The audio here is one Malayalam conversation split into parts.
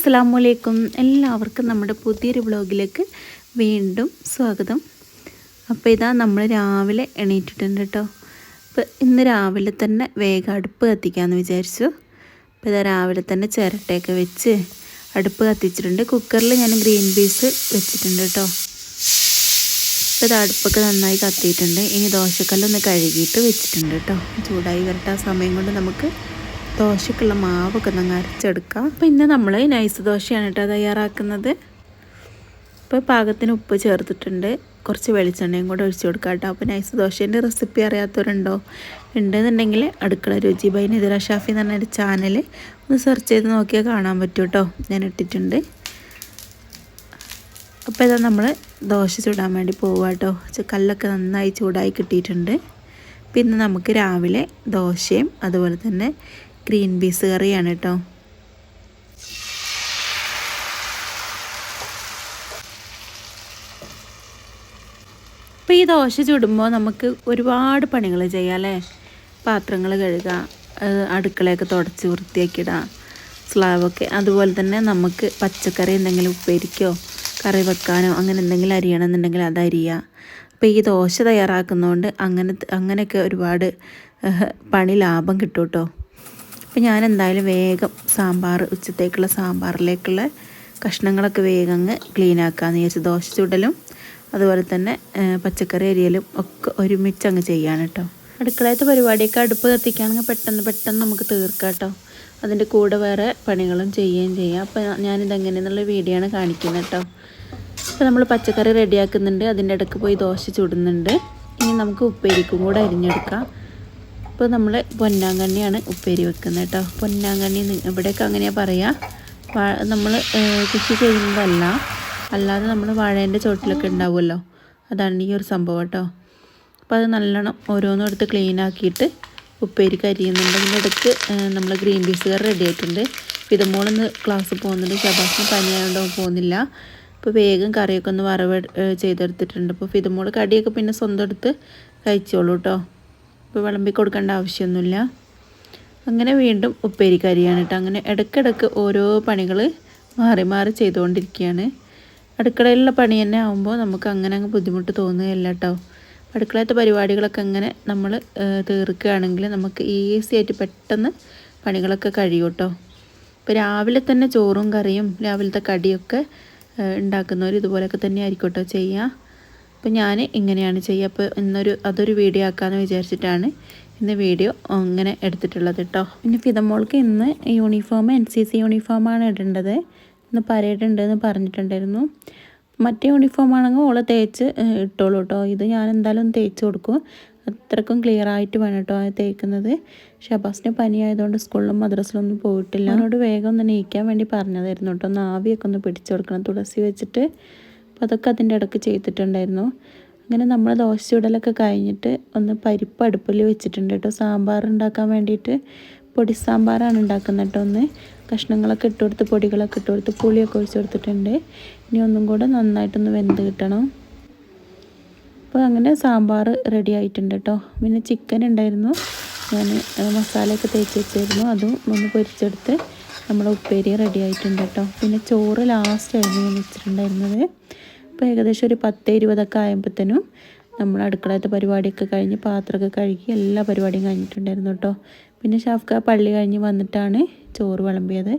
അസ്സലാമലൈക്കും. എല്ലാവർക്കും നമ്മുടെ പുതിയൊരു വ്ളോഗിലേക്ക് വീണ്ടും സ്വാഗതം. അപ്പോൾ ഇതാ നമ്മൾ രാവിലെ എണീറ്റിട്ടുണ്ട് കേട്ടോ. അപ്പോൾ ഇന്ന് രാവിലെ തന്നെ വേഗം അടുപ്പ് കത്തിക്കാമെന്ന് വിചാരിച്ചു. അപ്പോൾ ഇതാ രാവിലെ തന്നെ ചിരട്ടയൊക്കെ വെച്ച് അടുപ്പ് കത്തിച്ചിട്ടുണ്ട്. കുക്കറിൽ ഞാൻ ഗ്രീൻ പീസ് വെച്ചിട്ടുണ്ട് കേട്ടോ. അപ്പോൾ ഇത് അടുപ്പൊക്കെ നന്നായി കത്തിയിട്ടുണ്ട്. ഇനി ദോശക്കല്ലൊന്ന് കഴുകിയിട്ട് വെച്ചിട്ടുണ്ട് കേട്ടോ. ചൂടായി വരട്ടെ. ആ സമയം കൊണ്ട് നമുക്ക് ദോശക്കുള്ള മാവൊക്കെ ഒന്ന് അരച്ചെടുക്കാം. അപ്പോൾ ഇന്ന് നമ്മൾ നൈസ് ദോശയാണ് കേട്ടോ തയ്യാറാക്കുന്നത്. ഇപ്പോൾ പാകത്തിന് ഉപ്പ് ചേർത്തിട്ടുണ്ട്. കുറച്ച് വെളിച്ചെണ്ണയും കൂടെ ഒഴിച്ചു കൊടുക്കാം കേട്ടോ. അപ്പോൾ നൈസ് ദോശേൻ്റെ റെസിപ്പി അറിയാത്തവരുണ്ടോ? ഉണ്ടെന്നുണ്ടെങ്കിൽ അടുക്കള രുചി ബൈ നിതിറ ഷാഫി എന്ന് പറഞ്ഞൊരു ചാനൽ ഒന്ന് സെർച്ച് ചെയ്ത് നോക്കിയാൽ കാണാൻ പറ്റും കേട്ടോ. ഞാൻ ഇട്ടിട്ടുണ്ട്. അപ്പോൾ ഇതാ നമ്മൾ ദോശ ചുടാൻ വേണ്ടി പോവുക കേട്ടോ. കല്ലൊക്കെ നന്നായി ചൂടായി കിട്ടിയിട്ടുണ്ട്. പിന്നെ നമുക്ക് രാവിലെ ദോശയും അതുപോലെ തന്നെ ഗ്രീൻ പീസ് കറിയാണ് കേട്ടോ. അപ്പോൾ ഈ ദോശ ചുടുമ്പോൾ നമുക്ക് ഒരുപാട് പണികൾ ചെയ്യാം അല്ലേ. പാത്രങ്ങൾ കഴുകുക, അടുക്കളയൊക്കെ തുടച്ച് വൃത്തിയാക്കിയിടുക, സ്ലാവൊക്കെ. അതുപോലെ തന്നെ നമുക്ക് പച്ചക്കറി എന്തെങ്കിലും ഉപ്പേരിക്കോ കറി വെക്കാനോ അങ്ങനെ എന്തെങ്കിലും അരിയണമെന്നുണ്ടെങ്കിൽ അത് അരിയുക. അപ്പോൾ ഈ ദോശ തയ്യാറാക്കുന്നതുകൊണ്ട് അങ്ങനെയൊക്കെ ഒരുപാട് പണി ലാഭം കിട്ടും കേട്ടോ. അപ്പോൾ ഞാൻ എന്തായാലും വേഗം ഉച്ചത്തേക്കുള്ള സാമ്പാറിലേക്കുള്ള കഷ്ണങ്ങളൊക്കെ വേഗം അങ്ങ് ക്ലീൻ ആക്കാമെന്ന് വിചാരിച്ചു. ദോശ ചുടലും അതുപോലെ തന്നെ പച്ചക്കറി അരിയലും ഒക്കെ ഒരുമിച്ച് അങ്ങ് ചെയ്യാണ് കേട്ടോ. അടുക്കളയത്തെ പരിപാടിയൊക്കെ അടുപ്പ് കത്തിക്കുകയാണെങ്കിൽ പെട്ടെന്ന് നമുക്ക് തീർക്കാം കേട്ടോ. അതിൻ്റെ കൂടെ വേറെ പണികളും ചെയ്യുകയും ചെയ്യാം. അപ്പോൾ ഞാനിതെങ്ങനെയെന്നുള്ള വീഡിയോ ആണ് കാണിക്കുന്നത് കേട്ടോ. അപ്പോൾ നമ്മൾ പച്ചക്കറി റെഡിയാക്കുന്നുണ്ട്, അതിൻ്റെ ഇടയ്ക്ക് പോയി ദോശ ചുടുന്നുണ്ട്. ഇനി നമുക്ക് ഉപ്പേരിക്കും കൂടെ അരിഞ്ഞെടുക്കാം. ഇപ്പോൾ നമ്മൾ പൊന്നാങ്കണ്ണിയാണ് ഉപ്പേരി വെക്കുന്നത് കേട്ടോ. പൊന്നാങ്കണ്ണി ഇവിടെയൊക്കെ അങ്ങനെയാണ് പറയുക. നമ്മൾ കൃഷി ചെയ്യുന്നതല്ല, അല്ലാതെ നമ്മൾ വാഴേൻ്റെ ചോട്ടിലൊക്കെ ഉണ്ടാവുമല്ലോ, അതാണ് ഈ ഒരു സംഭവം കേട്ടോ. അപ്പോൾ അത് നല്ലോണം ഓരോന്നും എടുത്ത് ക്ലീൻ ആക്കിയിട്ട് ഉപ്പേരിക്ക് അരിയുന്നുണ്ട്. അതിൻ്റെ ഇടയ്ക്ക് നമ്മൾ ഗ്രീൻ പീസ് കറി റെഡി ആയിട്ടുണ്ട്. ഫിദമോളിന്ന് ക്ലാസ്സിൽ പോകുന്നുണ്ട്. ഷബാസിന് പനിയായതുകൊണ്ട് പോകുന്നില്ല. അപ്പോൾ വേഗം കറിയൊക്കെ ഒന്ന് വറവ് ചെയ്തെടുത്തിട്ടുണ്ട്. അപ്പോൾ ഫിദമോൾ കടിയൊക്കെ പിന്നെ സ്വന്തം എടുത്ത് കഴിച്ചോളൂ കേട്ടോ. ഇപ്പോൾ വിളമ്പി കൊടുക്കേണ്ട ആവശ്യമൊന്നുമില്ല. അങ്ങനെ വീണ്ടും ഉപ്പേരിക്ക് അരിയാണ് കേട്ടോ. അങ്ങനെ ഇടയ്ക്കിടയ്ക്ക് ഓരോ പണികൾ മാറി ചെയ്തുകൊണ്ടിരിക്കുകയാണ്. അടുക്കളയിലുള്ള പണി തന്നെ ആകുമ്പോൾ നമുക്ക് അങ്ങനെ അങ്ങ് ബുദ്ധിമുട്ട് തോന്നുകയില്ല കേട്ടോ. അടുക്കളത്തെ പരിപാടികളൊക്കെ അങ്ങനെ നമ്മൾ തീർക്കുകയാണെങ്കിൽ നമുക്ക് ഈസി ആയിട്ട് പെട്ടെന്ന് പണികളൊക്കെ കഴിയും കേട്ടോ. ഇപ്പോൾ രാവിലെ തന്നെ ചോറും കറിയും രാവിലത്തെ കടിയൊക്കെ ഉണ്ടാക്കുന്നവർ ഇതുപോലെയൊക്കെ തന്നെ ആയിരിക്കും കേട്ടോ ചെയ്യുക. അപ്പോൾ ഞാൻ ഇങ്ങനെയാണ് ചെയ്യുക. അപ്പോൾ അതൊരു വീഡിയോ ആക്കാമെന്ന് വിചാരിച്ചിട്ടാണ് ഇന്ന് വീഡിയോ ഇങ്ങനെ എടുത്തിട്ടുള്ളത് കേട്ടോ. പിന്നെ ഫിദമോൾക്ക് ഇന്ന് യൂണിഫോം NCC യൂണിഫോമാണ് ഇടേണ്ടത്. ഇന്ന് പരേഡ് ഉണ്ടെന്ന് പറഞ്ഞിട്ടുണ്ടായിരുന്നു. മറ്റേ യൂണിഫോം ആണെങ്കിൽ ഓളെ തേച്ച് ഇട്ടോളൂ കേട്ടോ. ഇത് ഞാൻ എന്തായാലും തേച്ച് കൊടുക്കും. അത്രക്കും ക്ലിയർ ആയിട്ട് വേണം കേട്ടോ തേക്കുന്നത്. ഷബാസിന് പനിയായതുകൊണ്ട് സ്കൂളിലും മദ്രസിലൊന്നും പോയിട്ടില്ല. എന്നോട് വേഗം ഒന്ന് നീക്കാൻ വേണ്ടി പറഞ്ഞതായിരുന്നു കേട്ടോ. ഒന്ന് ആവിയൊക്കെ ഒന്ന് പിടിച്ചു കൊടുക്കണം തുളസി വെച്ചിട്ട്. അപ്പോൾ അതൊക്കെ അതിൻ്റെ ഇടയ്ക്ക് ചെയ്തിട്ടുണ്ടായിരുന്നു. അങ്ങനെ നമ്മൾ ദോശ ചുടലൊക്കെ കഴിഞ്ഞിട്ട് ഒന്ന് പരിപ്പ് അടുപ്പിൽ വെച്ചിട്ടുണ്ട് കേട്ടോ. സാമ്പാർ ഉണ്ടാക്കാൻ വേണ്ടിയിട്ട് പൊടി സാമ്പാറാണ് ഉണ്ടാക്കുന്നത് കേട്ടോ. ഒന്ന് കഷ്ണങ്ങളൊക്കെ ഇട്ട് കൊടുത്ത് പൊടികളൊക്കെ ഇട്ട് കൊടുത്ത് പുളിയൊക്കെ ഒഴിച്ച് കൊടുത്തിട്ടുണ്ട്. ഇനി ഒന്നും കൂടെ നന്നായിട്ടൊന്ന് വെന്ത് കിട്ടണം. അപ്പോൾ അങ്ങനെ സാമ്പാർ റെഡി ആയിട്ടുണ്ട് കേട്ടോ. പിന്നെ ചിക്കൻ ഉണ്ടായിരുന്നു, ഞാൻ മസാലയൊക്കെ തേച്ച് വെച്ചായിരുന്നു, അതും ഒന്ന് പൊരിച്ചെടുത്ത് നമ്മുടെ ഉപ്പേരി റെഡി ആയിട്ടുണ്ട് കേട്ടോ. പിന്നെ ചോറ് ലാസ്റ്റായിരുന്നു ഞാൻ വെച്ചിട്ടുണ്ടായിരുന്നത്. അപ്പോൾ ഏകദേശം ഒരു 10-20 ആയപ്പോഴത്തേനും നമ്മൾ അടുക്കളത്തെ പരിപാടിയൊക്കെ കഴിഞ്ഞ് പാത്രമൊക്കെ കഴുകി എല്ലാ പരിപാടിയും കഴിഞ്ഞിട്ടുണ്ടായിരുന്നു കേട്ടോ. പിന്നെ ഷാഫ്ക പള്ളി കഴിഞ്ഞ് വന്നിട്ടാണ് ചോറ് വിളമ്പിയത്.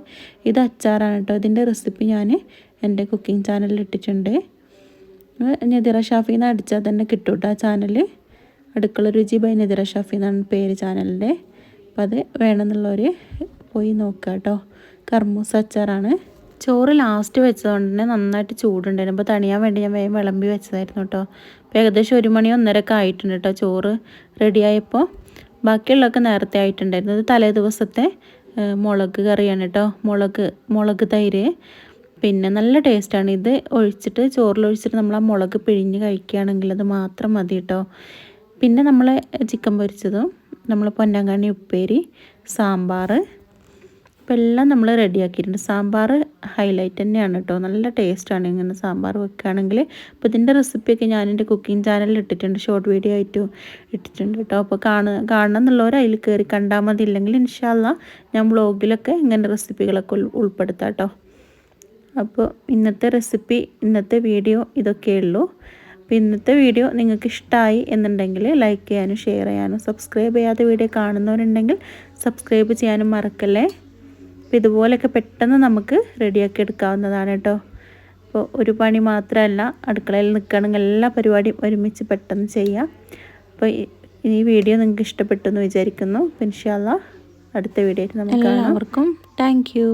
ഇത് അച്ചാറാണ് കേട്ടോ. ഇതിൻ്റെ റെസിപ്പി ഞാൻ എൻ്റെ കുക്കിംഗ് ചാനലിൽ ഇട്ടിട്ടുണ്ട്. നിതിറ ഷാഫി എന്ന് അടിച്ചാൽ തന്നെ കിട്ടും കേട്ടോ ആ ചാനൽ. അടുക്കള രുചി ബൈ നിതിറ ഷാഫി എന്നാണ് പേര് ചാനലിൻ്റെ. അപ്പോൾ അത് വേണമെന്നുള്ളവർ പോയി നോക്കുക കേട്ടോ. കർമൂസ അച്ചാറാണ്. ചോറ് ലാസ്റ്റ് വെച്ചതുകൊണ്ട് തന്നെ നന്നായിട്ട് ചൂടുണ്ടായിരുന്നു. അപ്പോൾ തണിയാൻ വേണ്ടി ഞാൻ വേഗം വിളമ്പി വെച്ചതായിരുന്നു കേട്ടോ. അപ്പോൾ ഏകദേശം 1 മണി 1:30 ആയിട്ടുണ്ട് കേട്ടോ ചോറ് റെഡിയായപ്പോൾ. ബാക്കിയുള്ളതൊക്കെ നേരത്തെ ആയിട്ടുണ്ടായിരുന്നു. ഇത് തലേ ദിവസത്തെ മുളക് കറിയാണ് കേട്ടോ. മുളക് തൈര്. പിന്നെ നല്ല ടേസ്റ്റാണ്. ഇത് ചോറിലൊഴിച്ചിട്ട് നമ്മൾ ആ മുളക് പിഴിഞ്ഞ് കഴിക്കുകയാണെങ്കിൽ അത് മാത്രം മതി കേട്ടോ. പിന്നെ നമ്മൾ ചിക്കൻ പൊരിച്ചതും നമ്മൾ പൊന്നാങ്കണ്ണി ഉപ്പേരി, സാമ്പാർ, അപ്പോൾ എല്ലാം നമ്മൾ റെഡിയാക്കിയിട്ടുണ്ട്. സാമ്പാർ ഹൈലൈറ്റ് തന്നെയാണ് കേട്ടോ. നല്ല ടേസ്റ്റാണ് ഇങ്ങനെ സാമ്പാർ വെക്കുകയാണെങ്കിൽ. അപ്പോൾ ഇതിൻ്റെ റെസിപ്പിയൊക്കെ ഞാൻ എൻ്റെ കുക്കിംഗ് ചാനലിൽ ഇട്ടിട്ടുണ്ട്, ഷോർട്ട് വീഡിയോ ആയിട്ടും ഇട്ടിട്ടുണ്ട് കേട്ടോ. അപ്പോൾ കാണണം എന്നുള്ളവർ അതിൽ കയറി കണ്ടാൽ മതി. ഇല്ലെങ്കിൽ ഇൻഷാ അല്ലാഹ് ഞാൻ വ്ളോഗിലൊക്കെ ഇങ്ങനെ റെസിപ്പികളൊക്കെ ഉൾപ്പെടുത്താം കേട്ടോ. അപ്പോൾ ഇന്നത്തെ റെസിപ്പി, ഇന്നത്തെ വീഡിയോ ഇതൊക്കെയുള്ളൂ. അപ്പോൾ ഇന്നത്തെ വീഡിയോ നിങ്ങൾക്ക് ഇഷ്ടമായി എന്നുണ്ടെങ്കിൽ ലൈക്ക് ചെയ്യാനും ഷെയർ ചെയ്യാനും, സബ്സ്ക്രൈബ് ചെയ്യാത്ത വീഡിയോ കാണുന്നവരുണ്ടെങ്കിൽ സബ്സ്ക്രൈബ് ചെയ്യാനും മറക്കല്ലേ. അപ്പോൾ ഇതുപോലെയൊക്കെ പെട്ടെന്ന് നമുക്ക് റെഡിയാക്കി എടുക്കാവുന്നതാണ് കേട്ടോ. അപ്പോൾ ഒരു പണി മാത്രമല്ല, അടുക്കളയിൽ നിൽക്കുകയാണെങ്കിൽ എല്ലാ പരിപാടിയും ഒരുമിച്ച് പെട്ടെന്ന് ചെയ്യാം. അപ്പോൾ ഈ വീഡിയോ നിങ്ങൾക്ക് ഇഷ്ടപ്പെട്ടു എന്ന് വിചാരിക്കുന്നു. അപ്പോൾ ഇൻഷാ അല്ലാഹ് അടുത്ത വീഡിയോ ആയിട്ട് നമുക്ക് കാണാം. എല്ലാവർക്കും താങ്ക് യു.